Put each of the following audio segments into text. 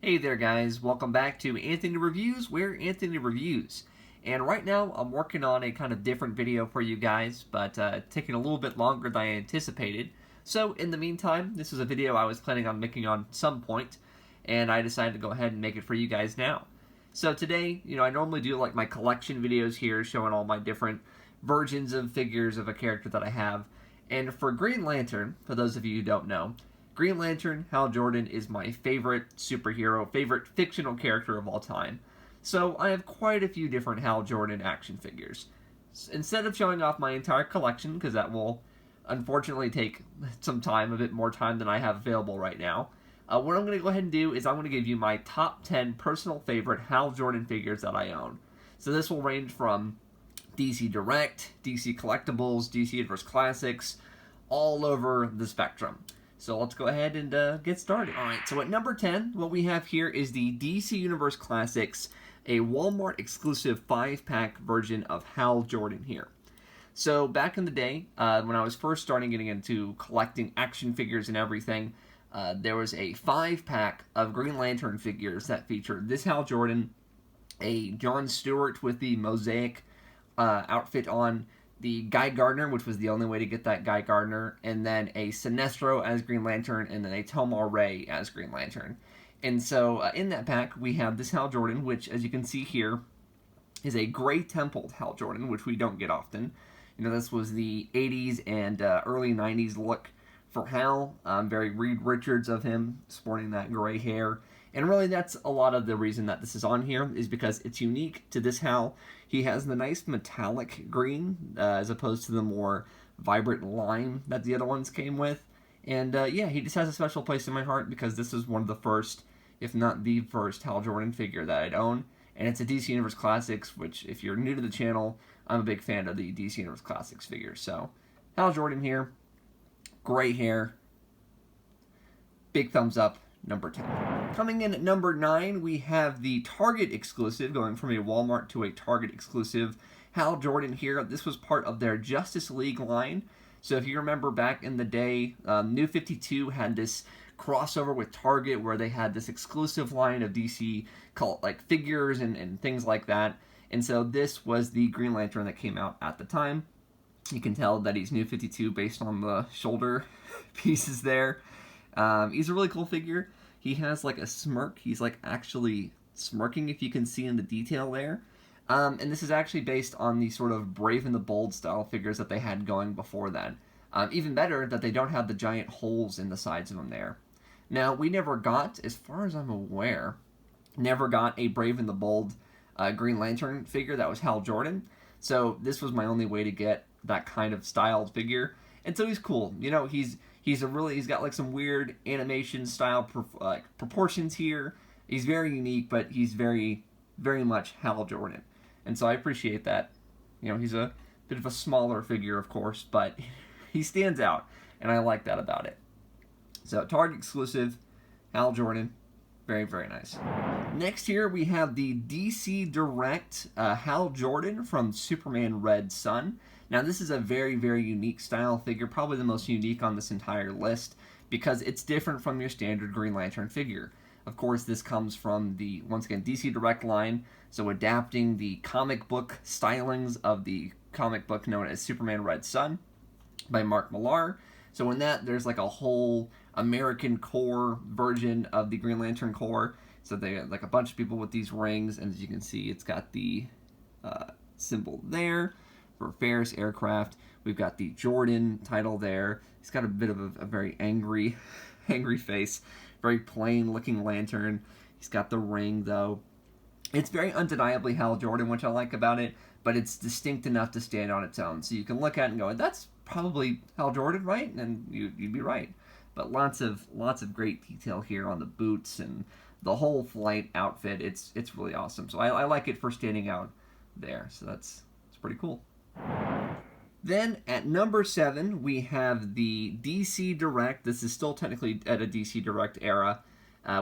Hey there guys, welcome back to Anthony Reviews, where Anthony reviews. And right now I'm working on a kind of different video for you guys, but taking a little bit longer than I anticipated. So in the meantime, this is a video I was planning on making on some point, and I decided to go ahead and make it for you guys now. So today, I normally do like my collection videos here, showing all my different versions of figures of a character that I have. And for Green Lantern, for those of you who don't know, Green Lantern, Hal Jordan, is my favorite superhero, favorite fictional character of all time. So I have quite a few different Hal Jordan action figures. Instead of showing off my entire collection, because that will unfortunately take some time, a bit more time than I have available right now, what I'm going to go ahead and do is I'm going to give you my top 10 personal favorite Hal Jordan figures that I own. So this will range from DC Direct, DC Collectibles, DC Universe Classics, all over the spectrum. So let's go ahead and get started. Alright, so at number 10, what we have here is the DC Universe Classics, a Walmart exclusive 5-pack version of Hal Jordan here. So back in the day, when I was first starting getting into collecting action figures and everything, there was a 5-pack of Green Lantern figures that featured this Hal Jordan, a John Stewart with the mosaic outfit on, the Guy Gardner, which was the only way to get that Guy Gardner, and then a Sinestro as Green Lantern, and then a Tomar Ray as Green Lantern. And so in that pack, we have this Hal Jordan, which, as you can see here, is a gray-templed Hal Jordan, which we don't get often. This was the 80s and early 90s look for Hal. Very Reed Richards of him, sporting that gray hair. And really, that's a lot of the reason that this is on here, is because it's unique to this Hal. He has the nice metallic green, as opposed to the more vibrant lime that the other ones came with. And yeah, he just has a special place in my heart, because this is one of the first, if not the first, Hal Jordan figure that I'd own. And it's a DC Universe Classics, which, if you're new to the channel, I'm a big fan of the DC Universe Classics figures. So, Hal Jordan here, gray hair, big thumbs up. Number 10. Coming in at number 9, we have the Target exclusive, going from a Walmart to a Target exclusive, Hal Jordan here. This was part of their Justice League line. So if you remember back in the day, New 52 had this crossover with Target where they had this exclusive line of DC like figures and things like that. And so this was the Green Lantern that came out at the time. You can tell that he's New 52 based on the shoulder pieces there. He's a really cool figure. He has like a smirk. He's like actually smirking, if you can see in the detail there. And this is actually based on the sort of Brave and the Bold style figures that they had going before that. Even better that they don't have the giant holes in the sides of them there. Now, we never got, as far as I'm aware, never got a Brave and the Bold Green Lantern figure that was Hal Jordan. So this was my only way to get that kind of styled figure. And so he's cool. He's got like some weird animation style proportions here. He's very unique, but he's very, very much Hal Jordan. And so I appreciate that. He's a bit of a smaller figure, of course, but he stands out, and I like that about it. So Target exclusive, Hal Jordan, very, very nice. Next here we have the DC Direct Hal Jordan from Superman Red Sun. Now this is a very, very unique style figure, probably the most unique on this entire list, because it's different from your standard Green Lantern figure. Of course, this comes from the, once again, DC Direct line, so adapting the comic book stylings of the comic book known as Superman Red Sun by Mark Millar. So in that, there's like a whole American Corps version of the Green Lantern Corps. So they have like a bunch of people with these rings, and as you can see, it's got the symbol there for Ferris Aircraft. We've got the Jordan title there. He's got a bit of a very angry face. Very plain looking lantern. He's got the ring though. It's very undeniably Hal Jordan, which I like about it, but it's distinct enough to stand on its own. So you can look at it and go, that's probably Hal Jordan, right? And you'd be right. But lots of great detail here on the boots and the whole flight outfit. It's really awesome. So I like it for standing out there. So it's pretty cool. Then at number 7, we have the DC Direct. This is still technically at a DC Direct era.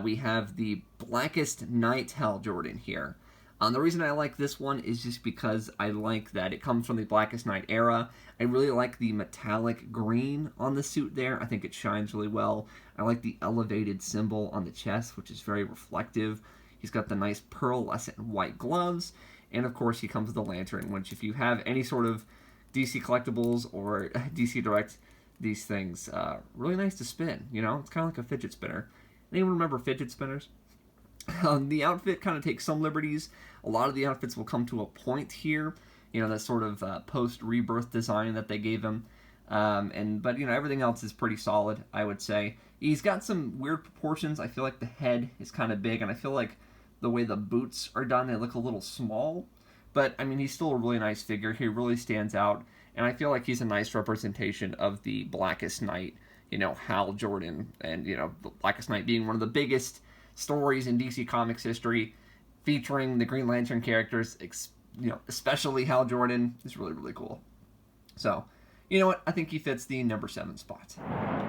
We have the Blackest Night Hal Jordan here. The reason I like this one is just because I like that it comes from the Blackest Night era. I really like the metallic green on the suit there. I think it shines really well. I like the elevated symbol on the chest, which is very reflective. He's got the nice pearlescent white gloves. And of course, he comes with the lantern, which if you have any sort of DC Collectibles or DC Direct, these things, really nice to spin. You know, it's kind of like a fidget spinner. Anyone remember fidget spinners? The outfit kind of takes some liberties. A lot of the outfits will come to a point here. You know, that sort of post-rebirth design that they gave him. But, you know, everything else is pretty solid, I would say. He's got some weird proportions. I feel like the head is kind of big, and I feel like the way the boots are done, they look a little small. But, I mean, he's still a really nice figure. He really stands out, and I feel like he's a nice representation of the Blackest Night, you know, Hal Jordan, and, you know, the Blackest Night being one of the biggest stories in DC Comics history, featuring the Green Lantern characters, you know, especially Hal Jordan, is really, really cool. So, you know what? I think he fits the number 7 spot.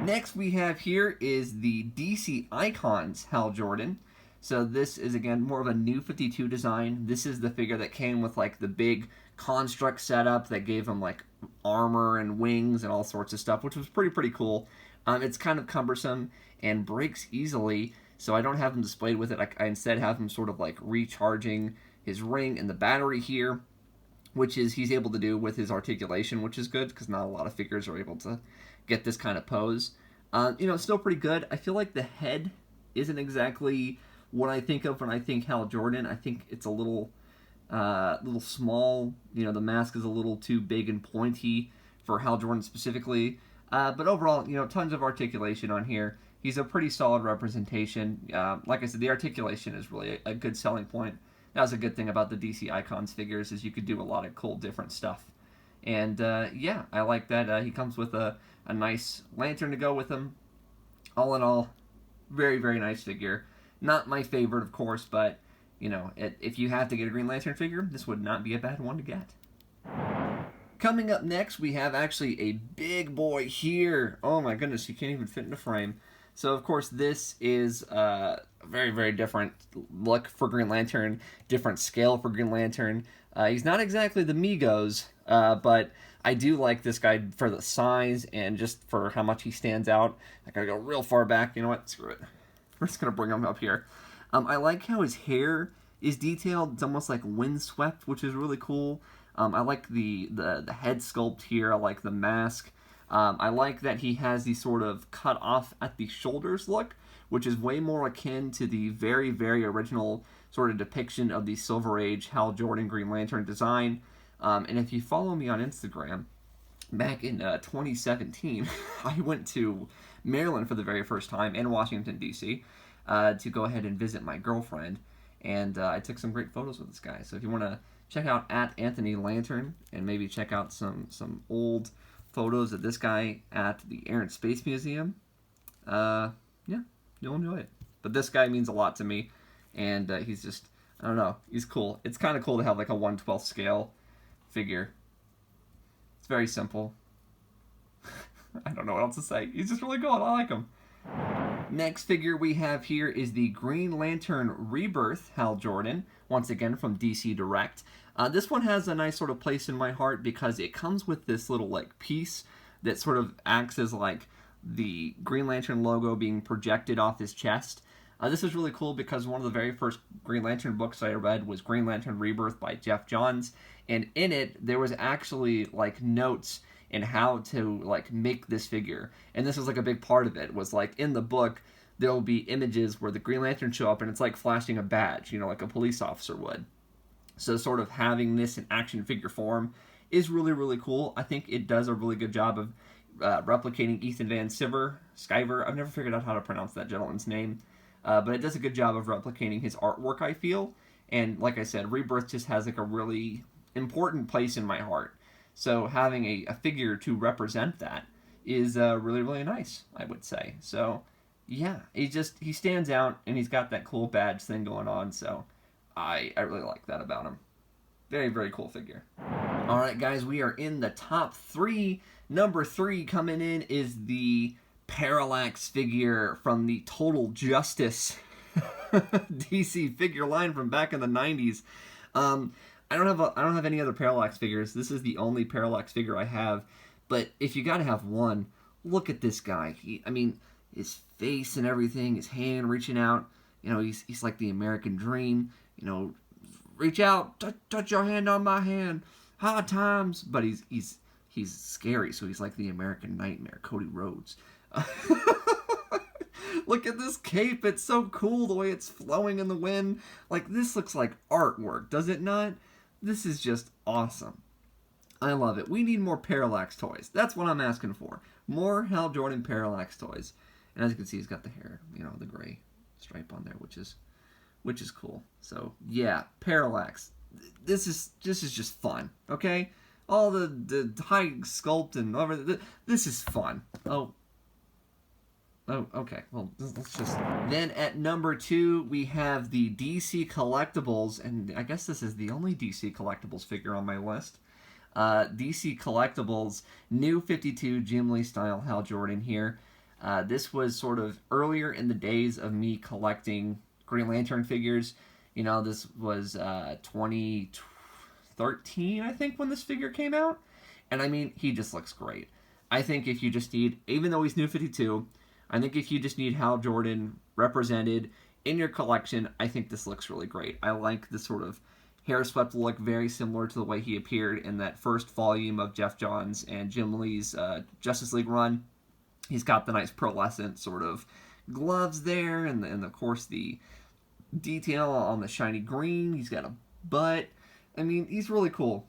Next we have here is the DC Icons Hal Jordan. So this is, again, more of a New 52 design. This is the figure that came with, like, the big construct setup that gave him, like, armor and wings and all sorts of stuff, which was pretty cool. It's kind of cumbersome and breaks easily, so I don't have him displayed with it. I instead have him sort of, like, recharging his ring and the battery here, which is he's able to do with his articulation, which is good, because not a lot of figures are able to get this kind of pose. You know, it's still pretty good. I feel like the head isn't exactly what I think of when I think Hal Jordan. I think it's a little small. You know, the mask is a little too big and pointy for Hal Jordan specifically. But overall, you know, tons of articulation on here. He's a pretty solid representation. Like I said, the articulation is really a good selling point. That was a good thing about the DC Icons figures, is you could do a lot of cool different stuff. And yeah, I like that. He comes with a nice lantern to go with him. All in all, very nice figure. Not my favorite, of course, but, you know, if you have to get a Green Lantern figure, this would not be a bad one to get. Coming up next, we have actually a big boy here. Oh my goodness, he can't even fit in the frame. So, of course, this is a very different look for Green Lantern, different scale for Green Lantern. He's not exactly the Migos, but I do like this guy for the size and just for how much he stands out. I gotta go real far back. You know what? Screw it. We're just going to bring him up here. I like how his hair is detailed. It's almost like windswept, which is really cool. I like the head sculpt here. I like the mask. I like that he has the sort of cut off at the shoulders look, which is way more akin to the very original sort of depiction of the Silver Age Hal Jordan Green Lantern design. And if you follow me on Instagram, back in 2017, I went to Maryland for the very first time, and Washington, D.C., to go ahead and visit my girlfriend, and I took some great photos with this guy. So if you want to check out @AnthonyLantern and maybe check out some old photos of this guy at the Air and Space Museum, yeah, you'll enjoy it. But this guy means a lot to me, and he's just, I don't know, he's cool. It's kind of cool to have like a 1/12 scale figure. It's very simple. I don't know what else to say. He's just really cool. I like him. Next figure we have here is the Green Lantern Rebirth Hal Jordan, once again from DC Direct. This one has a nice sort of place in my heart because it comes with this little like piece that sort of acts as like the Green Lantern logo being projected off his chest. This is really cool because one of the very first Green Lantern books I read was Green Lantern Rebirth by Jeff Johns, and in it there was actually like notes in how to like make this figure, and this was like a big part of it. Was like in the book there will be images where the Green Lantern show up and it's like flashing a badge, you know, like a police officer would. So sort of having this in action figure form is really cool. I think it does a really good job of replicating Ethan Van Sciver. I've never figured out how to pronounce that gentleman's name, but it does a good job of replicating his artwork, I feel. And like I said, Rebirth just has like a really important place in my heart. So having a figure to represent that is really nice, I would say. So yeah, he stands out, and he's got that cool badge thing going on. So I really like that about him. Very cool figure. All right, guys, we are in the top 3. Number 3 coming in is the Parallax figure from the Total Justice DC figure line from back in the 90s. I don't have any other Parallax figures. This is the only Parallax figure I have. But if you gotta have one, look at this guy. I mean, his face and everything, his hand reaching out. You know, he's like the American dream. You know, reach out, touch your hand on my hand. Hard times. But he's scary, so he's like the American nightmare, Cody Rhodes. Look at this cape. It's so cool the way it's flowing in the wind. Like, this looks like artwork, does it not? This is just awesome. I love it. We need more Parallax toys. That's what I'm asking for. More Hal Jordan Parallax toys. And as you can see, he's got the hair, you know, the gray stripe on there, which is cool. So, yeah, Parallax. This is just fun, okay? All the high sculpt and over. This is fun. Oh, okay. Well, let's just... Then at number 2, we have the DC Collectibles, and I guess this is the only DC Collectibles figure on my list. DC Collectibles, new 52 Jim Lee style Hal Jordan here. This was sort of earlier in the days of me collecting Green Lantern figures. You know, this was 2013, I think, when this figure came out. And I mean, he just looks great. I think if you just need, even though he's new 52, I think if you just need Hal Jordan represented in your collection, I think this looks really great. I like the sort of hair swept look, very similar to the way he appeared in that first volume of Jeff Johns and Jim Lee's Justice League run. He's got the nice pearlescent sort of gloves there, and of course the detail on the shiny green. He's got a butt. I mean, he's really cool.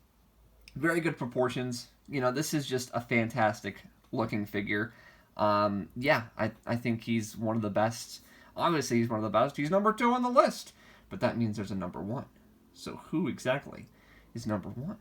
Very good proportions. You know, this is just a fantastic looking figure. Yeah, I think he's one of the best. Obviously, he's one of the best. He's number 2 on the list. But that means there's a number 1. So who exactly is number 1?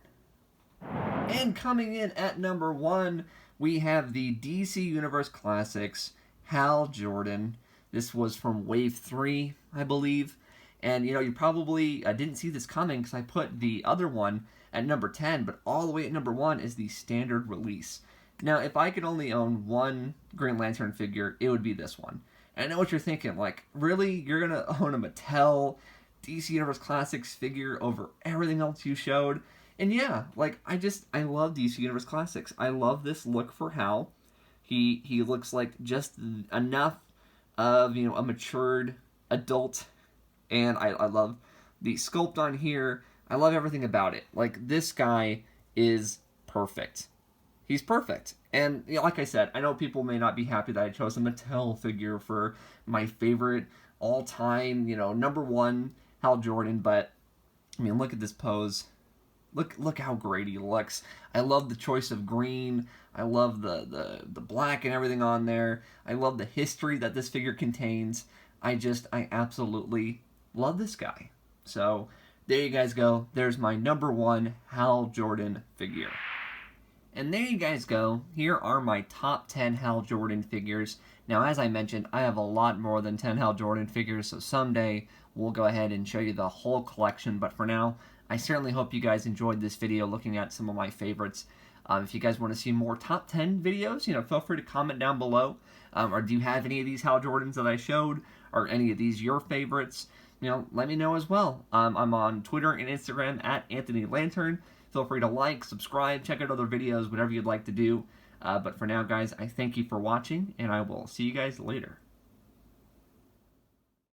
And coming in at number 1, we have the DC Universe Classics Hal Jordan. This was from Wave 3, I believe. And, you know, you probably didn't see this coming because I put the other one at number 10, but all the way at number 1 is the standard release. Now, if I could only own one Green Lantern figure, it would be this one. And I know what you're thinking, like, really? You're going to own a Mattel DC Universe Classics figure over everything else you showed? And yeah, like, I love DC Universe Classics. I love this look for Hal. He looks like just enough of, you know, a matured adult. And I love the sculpt on here. I love everything about it. Like, this guy is perfect. He's perfect. And, you know, like I said, I know people may not be happy that I chose a Mattel figure for my favorite all-time, you know, number 1 Hal Jordan, but, I mean, look at this pose. Look how great he looks. I love the choice of green. I love the black and everything on there. I love the history that this figure contains. I absolutely love this guy. So, there you guys go. There's my number 1 Hal Jordan figure. And there you guys go. Here are my top 10 Hal Jordan figures. Now, as I mentioned, I have a lot more than 10 Hal Jordan figures, so someday we'll go ahead and show you the whole collection. But for now, I certainly hope you guys enjoyed this video looking at some of my favorites. If you guys want to see more top 10 videos, you know, feel free to comment down below. Or do you have any of these Hal Jordans that I showed? Or any of these your favorites? You know, let me know as well. I'm on Twitter and Instagram at Anthony Lantern. Feel free to like, subscribe, check out other videos, whatever you'd like to do. But for now, guys, I thank you for watching, and I will see you guys later.